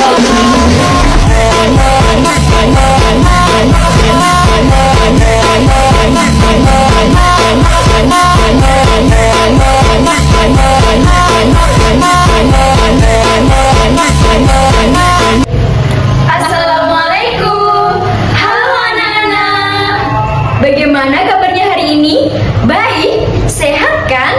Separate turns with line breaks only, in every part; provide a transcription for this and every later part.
Assalamualaikum. Halo anak-anak. Bagaimana kabarnya hari ini? Baik, sehat kan?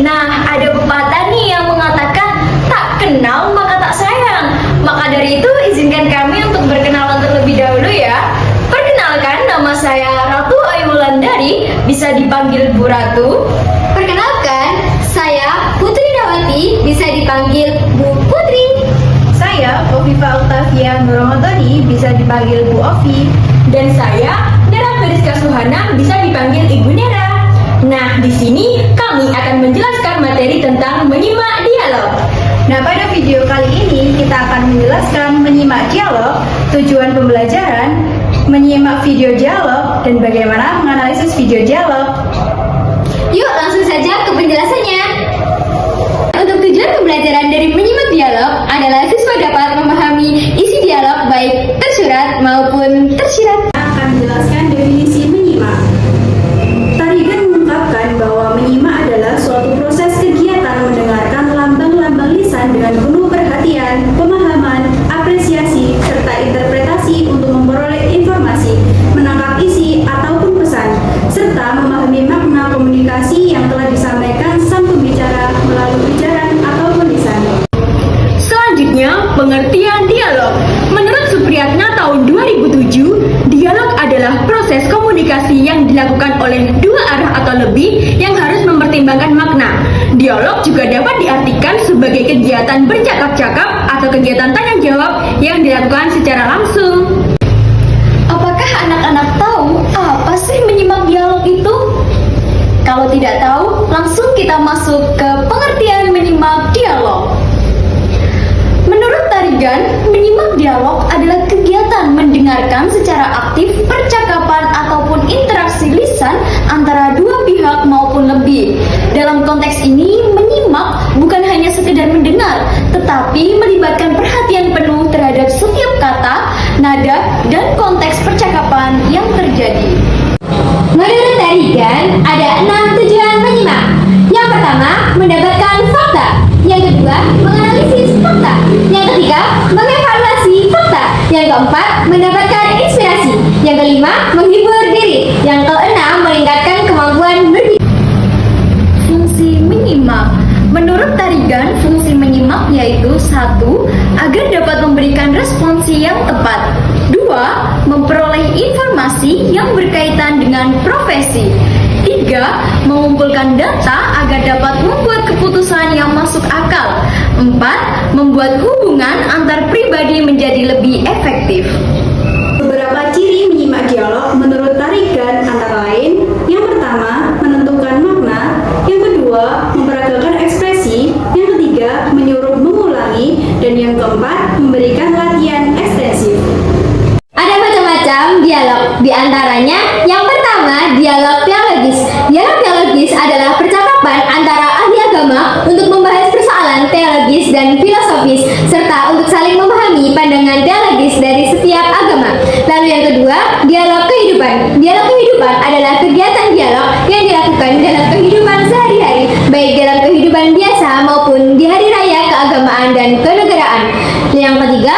Nah, ada pepatah nih yang mengatakan tak kenal maka tak sayang. Maka dari itu izinkan kami untuk berkenalan terlebih dahulu ya. Perkenalkan, nama saya Ratu Ayu Wulandari, bisa dipanggil Bu Ratu.
Perkenalkan, saya Putri Dawati, bisa dipanggil Bu Putri.
Saya Oviva Octavia Nurromadoni, bisa dipanggil Bu Ovi.
Dan saya Nera Feriska Suhana, bisa dipanggil Ibu Nera. Nah, di sini kami akan menjelaskan materi tentang menyimak dialog.
Nah, pada video kali ini kita akan menjelaskan menyimak dialog, tujuan pembelajaran, menyimak video dialog, dan bagaimana menganalisis video dialog.
Yuk langsung saja ke penjelasannya. Untuk tujuan pembelajaran dari menyimak dialog adalah siswa dapat memahami isi dialog baik tersurat maupun tersirat.
Kita akan menjelaskan definisi menyimak. Tarigan mengungkapkan bahwa menyimak adalah suatu proses kegiatan mendengarkan lambang-lambang lisan dengan penuh perhatian, pemahaman, apresiasi, serta interpretasi untuk memperoleh informasi, menangkap isi ataupun pesan, serta memahami makna komunikasi yang telah disampaikan sang pembicara melalui ucapan ataupun lisan.
Selanjutnya, pengertian dialog. Menurut Supriyatna tahun 2007, dialog adalah proses komunikasi yang dilakukan oleh dua arah atau lebih yang harus mempertimbangkan makna. Dialog juga dapat diartikan sebagai kegiatan bercakap-cakap atau kegiatan tanya-jawab yang dilakukan secara langsung. Apakah anak-anak tahu apa sih menyimak dialog itu? Kalau tidak tahu, langsung kita masuk ke pengertian menyimak dialog. Menurut Tarigan, menyimak dialog adalah kegiatan mendengarkan secara aktif percakapan ataupun interaksi lisan antara dua pihak maupun lebih. Dalam konteks ini, menyimak bukan hanya sekedar mendengar, tetapi melibatkan perhatian penuh terhadap setiap kata, nada, dan konteks percakapan yang terjadi.
Menurut Tarigan, ada 6 tujuan menyimak. Yang pertama, mendapatkan fakta. Yang kedua, menganalisis fakta. Yang ketiga, mengevaluasi fakta. Yang keempat, mendapatkan inspirasi. Yang kelima, menghibur diri. Yang keenam, meningkatkan kemampuan berpikir.
Fungsi menyimak. Menurut Tarigan, fungsi menyimak yaitu 1. Agar dapat memberikan responsi yang tepat. 2. Memperoleh informasi yang berkaitan dengan profesi. 3. Mengumpulkan data agar dapat membuat keputusan yang masuk akal. 4. Membuat hubungan antar pribadi menjadi lebih efektif.
Beberapa ciri menyimak dialog menurut Tarigan antara lain: yang pertama, menentukan makna; yang kedua, memperagakan ekspresi; yang ketiga, menyuruh mengulangi; dan yang keempat, memberikan latihan ekstensif.
Ada macam-macam dialog, di antaranya yang pertama, dialog teologis. Dialog teologis adalah percakapan antara ahli agama untuk membahas persoalan teologis dan filosofis, serta untuk saling memahami pandangan teologis dari setiap agama. Lalu yang kedua, dialog kehidupan. Dialog kehidupan adalah kegiatan dialog yang dilakukan dalam kehidupan sehari-hari, baik dalam kehidupan biasa maupun di hari raya keagamaan dan kenegaraan. Yang ketiga,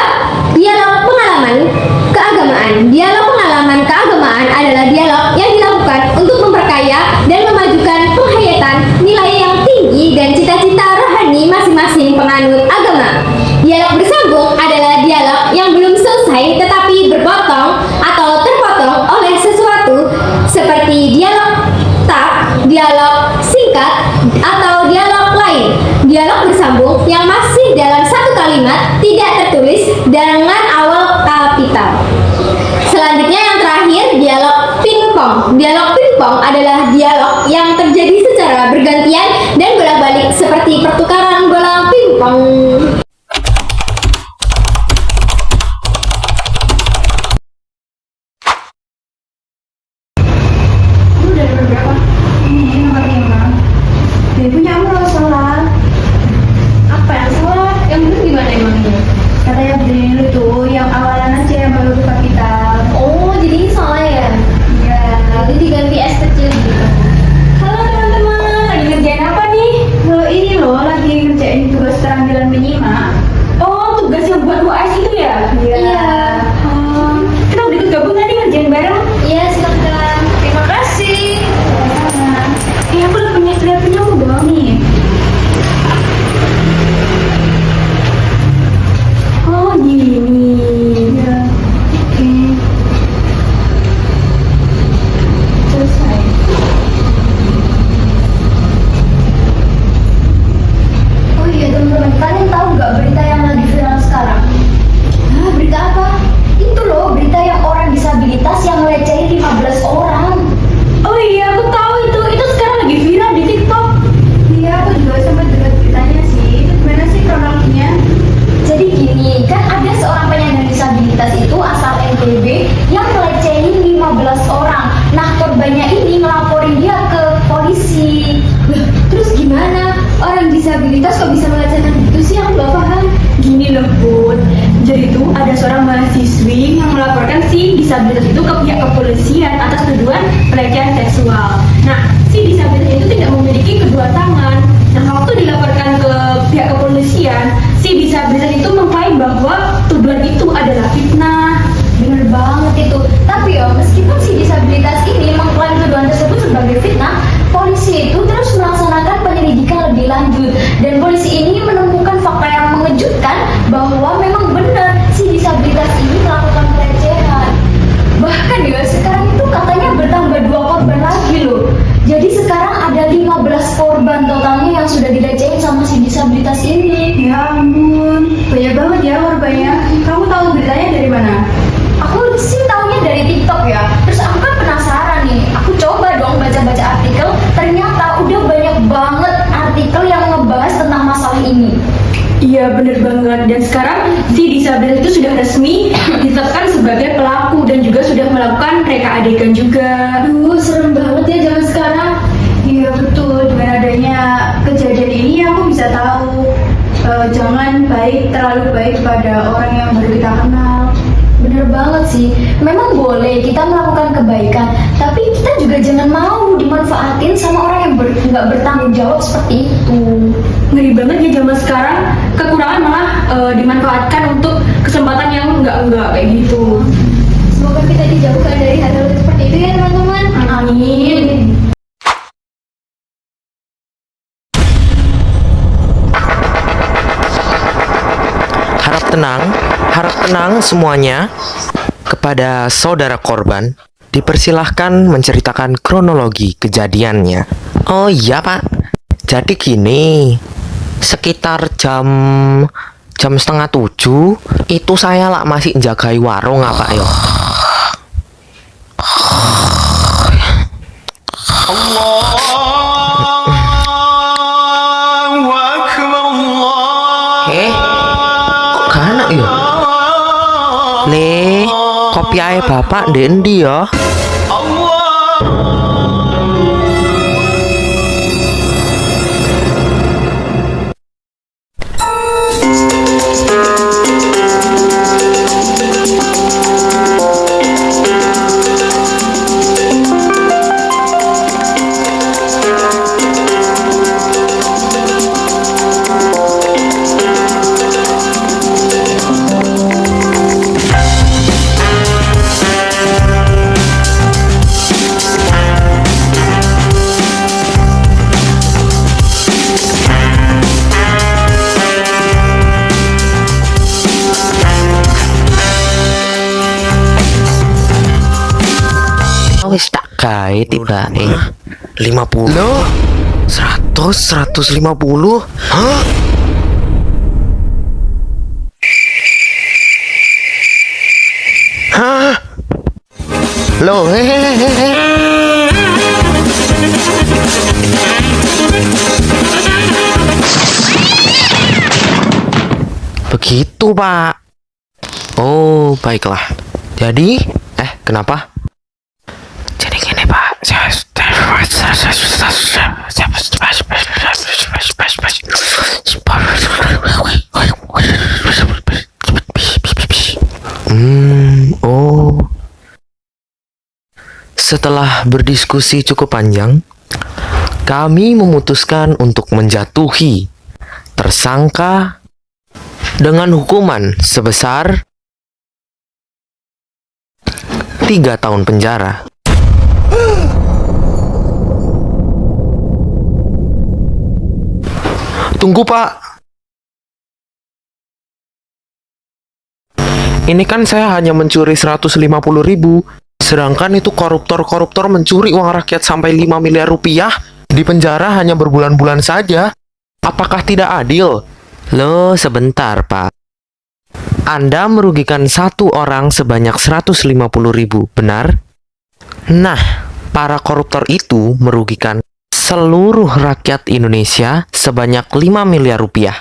dialog pengalaman keagamaan. Dialog pengalaman keagamaan adalah dialog yang dilakukan untuk memperkaya dan memajukan penghayatan nilai yang tinggi dan cita-cita rohani masing-masing penganut agama. Dialog bersambung adalah dialog yang belum selesai tetapi berpotong atau terpotong oleh sesuatu, seperti dialog tak, dialog singkat, atau dialog lain. Dialog bersambung yang masih dalam satu kalimat tidak tertulis dengan awal kapital. Selanjutnya yang terakhir, dialog pingpong. Dialog pingpong adalah dialog yang terjadi secara bergantian dan bolak-balik seperti pertukaran bola pingpong.
Lu dari berapa? Ini nomor 5. Dari punya kamu lo salah.
Apa yang salah? Yang benar gimana emangnya?
Katanya beli
disabilitas kok bisa melecehkan gitu sih? Aku nggak paham.
Gini loh Bun, jadi tuh ada seorang mahasiswi yang melaporkan si disabilitas itu ke pihak kepolisian atas tuduhan pelecehan seksual. Nah, si disabilitas itu tidak memiliki kedua tangan. Nah, waktu dilaporkan ke pihak kepolisian, si disabilitas itu mengklaim bahwa tuduhan itu adalah fitnah.
Bener banget itu. Tapi ya, meskipun si disabilitas ini mengklaim tuduhan tersebut sebagai fitnah, polisi itu terus melaksanakan penyelidikan lebih lanjut. Dan polisi ini menemukan fakta yang mengejutkan bahwa memang benar si disabilitas ini melakukan pelecehan. Bahkan ya, sekarang itu katanya bertambah 2 korban lagi loh. Jadi sekarang ada 15 korban totalnya yang sudah dilecehin sama si disabilitas ini.
Ya ampun, banyak banget ya korbannya. Kamu tahu beritanya dari mana?
Aku sih taunya dari TikTok ya. Terus aku kan penasaran nih. Aku coba dong baca-baca artikel. Ternyata udah banyak banget artikel yang ngebahas tentang masalah ini.
Iya bener banget, dan sekarang si disabilitas itu sudah resmi ditetapkan sebagai pelaku dan juga sudah melakukan reka adegan juga.
Aduh, serem banget ya zaman sekarang.
Iya betul, dengan adanya kejadian ini aku bisa tahu jangan terlalu baik pada orang yang baru kita kenal.
Bener banget sih. Memang boleh kita melakukan kebaikan, tapi kita juga jangan mau dimanfaatin sama orang yang nggak bertanggung jawab seperti itu.
Ngeri banget ya zaman sekarang, kekurangan malah dimanfaatkan untuk kesempatan yang enggak kayak gitu.
Semoga kita dijauhkan dari hal-hal seperti itu ya teman-teman.
Amin.
Harap tenang semuanya. Kepada saudara korban, dipersilahkan menceritakan kronologi kejadiannya. Oh iya Pak, jadi gini, sekitar jam 6:30 itu saya lah masih jagai warung apa yo. Kok kana yo? Le, kopi ae bapak ndek endi ya? Wis tak gawe tibake 50 loh 150. Hah? Hah? Loh hehehe. Begitu Pak. Oh baiklah. Jadi kenapa? Gini Pak, setelah berdiskusi cukup panjang, kami memutuskan untuk menjatuhi tersangka dengan hukuman sebesar 3 tahun penjara. Tunggu Pak. Ini kan saya hanya mencuri 150.000. Sedangkan itu koruptor-koruptor mencuri uang rakyat sampai 5 miliar rupiah. Di penjara hanya berbulan-bulan saja. Apakah tidak adil? Loh, sebentar Pak. Anda merugikan satu orang sebanyak 150.000, benar? Nah, para koruptor itu merugikan seluruh rakyat Indonesia sebanyak 5 miliar rupiah.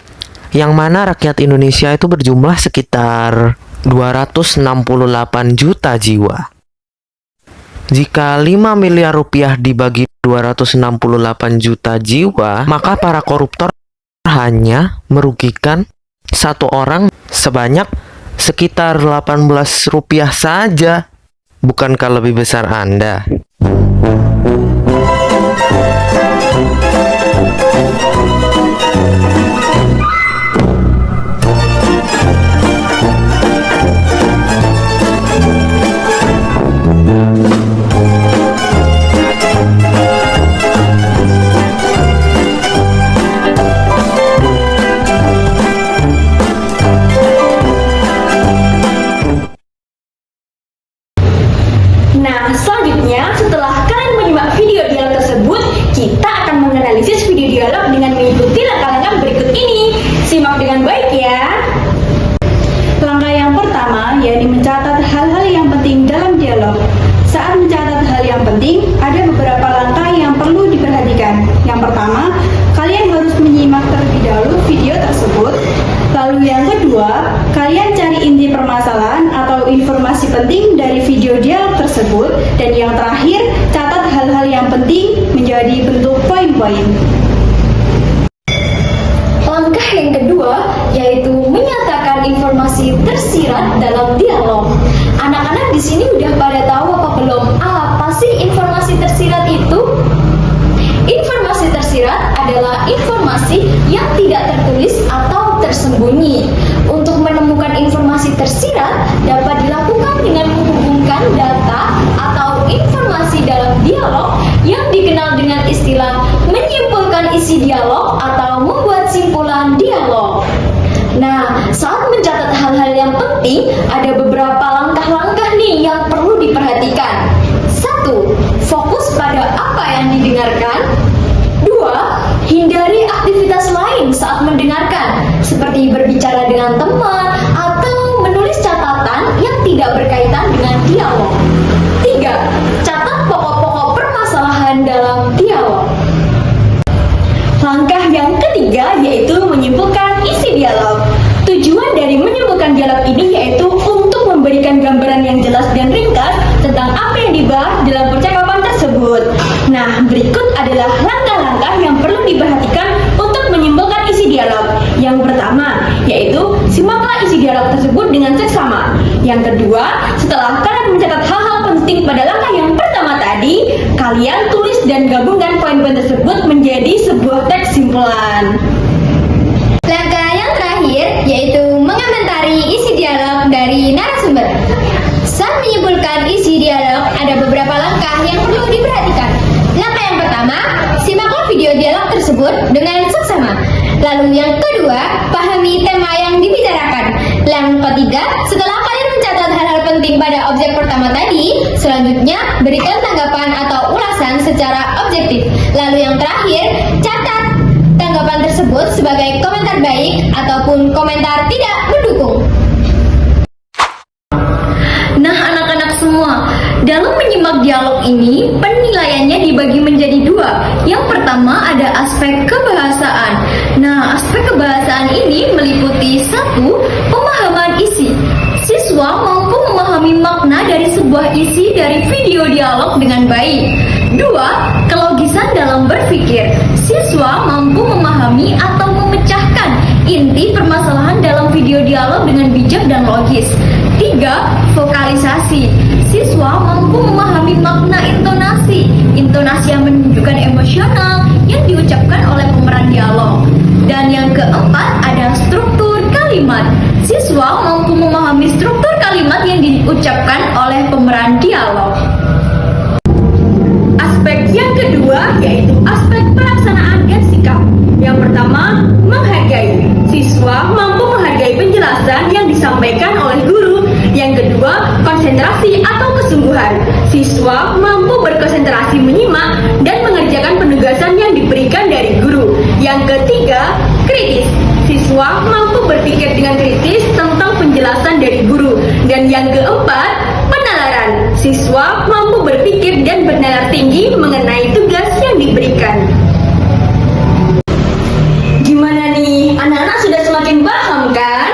Yang mana rakyat Indonesia itu berjumlah sekitar 268 juta jiwa. Jika 5 miliar rupiah dibagi 268 juta jiwa, maka para koruptor hanya merugikan satu orang sebanyak sekitar Rp18 saja. Bukankah lebih besar Anda?
Nah, selanjutnya setelah kalian menyimak video dialog tersebut, kita akan menganalisis video dialog dengan mengikuti langkah-langkah berikut ini. Simak dengan baik ya.
Langkah yang pertama, yakni mencatat hal-hal yang penting dalam dialog. Saat mencatat hal yang penting, ada beberapa langkah yang perlu diperhatikan. Yang pertama, kalian harus menyimak terlebih dahulu video tersebut. Lalu yang kedua, kalian cari inti permasalahan atau informasi penting dari video dialog tersebut. Dan yang terakhir, catat hal-hal yang penting menjadi bentuk poin-poin.
Langkah yang kedua yaitu menyatakan informasi tersirat dalam dialog. Anak-anak di sini udah pada tahu apa belum? Apa sih informasi tersirat itu? Informasi tersirat adalah informasi yang tidak tertulis atau tersembunyi. Untuk menemukan informasi tersirat dapat dilakukan dengan menghubungkan data atau informasi dalam dialog yang dikenal dengan istilah menyimpulkan isi dialog atau membuat simpulan dialog. Nah, saat mencatat hal-hal yang penting, ada beberapa langkah-langkah nih yang perlu diperhatikan. 1. Fokus pada apa yang didengarkan. 2. Hindari aktivitas lain saat mendengarkan, seperti berbicara dengan teman atau menulis catatan yang tidak berkaitan dengan dialog. 3. Catat pokok-pokok permasalahan dalam dialog.
Langkah yang ketiga yaitu menyimpulkan isi dialog. Tujuan dari menyimpulkan dialog ini yaitu untuk memberikan gambaran yang jelas dan ringkas tentang apa yang dibahas dalam percakapan tersebut. Nah, berikut adalah langkah-langkah yang perlu diperhatikan untuk menyimpulkan isi dialog. Yang pertama, yaitu simaklah isi dialog tersebut dengan seksama. Yang kedua, setelah kalian mencatat hal-hal penting pada langkah yang pertama tadi, kalian tulis dan gabungkan poin-poin tersebut menjadi sebuah teks simpulan.
Langkah yang terakhir yaitu mengomentari isi dialog dari narasumber. Saat menyimpulkan isi dialog, ada beberapa langkah yang perlu diperhatikan. Langkah yang pertama, simaklah video dialog tersebut dengan seksama. Lalu yang kedua, pahami tema yang dibicarakan. Yang ketiga, setelah kalian mencatat hal-hal penting pada objek pertama tadi, selanjutnya berikan tanggapan atau ulasan secara objektif. Lalu yang terakhir, catat tanggapan tersebut sebagai komentar baik ataupun komentar tidak mendukung.
Nah, anak-anak semua, dalam menyimak dialog ini, penilaiannya dibagi menjadi dua. Yang pertama ada aspek kebahasaan. Nah, aspek kebahasaan ini meliputi 1. Pemahaman isi. Siswa mampu memahami makna dari sebuah isi dari video dialog dengan baik. 2. Kelogisan dalam berpikir. Siswa mampu memahami atau memecahkan inti permasalahan dalam video dialog dengan bijak dan logis. 3. Vokalisasi. Siswa mampu memahami makna intonasi. Intonasi yang menunjukkan emosional yang diucapkan oleh pemeran dialog. Dan yang keempat ada struktur kalimat. Siswa mampu memahami struktur kalimat yang diucapkan oleh pemeran dialog. Aspek yang kedua yaitu aspek pelaksanaan dan sikap. Yang pertama, menghargai. Siswa mampu menghargai penjelasan yang disampaikan oleh guru. Yang kedua, konsentrasi atau kesungguhan. Siswa mampu berkonsentrasi menyimak dan mengerjakan penugasan yang diberikan dari guru. Yang ketiga, kritis. Siswa mampu berpikir dengan kritis tentang penjelasan dari guru. Dan yang keempat, penalaran. Siswa mampu berpikir dan bernalar tinggi mengenai tugas yang diberikan. Gimana nih? Anak-anak sudah semakin paham kan?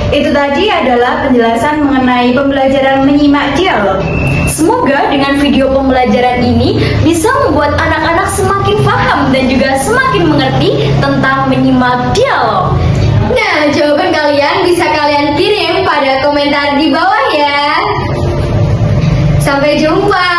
Itu tadi adalah penjelasan mengenai pembelajaran menyimak dialog.
Semoga dengan video pembelajaran ini bisa membuat anak-anak semakin paham dan juga semakin mengerti tentang menyimak dialog.
Nah, jawaban kalian bisa kalian kirim pada komentar di bawah ya. Sampai jumpa.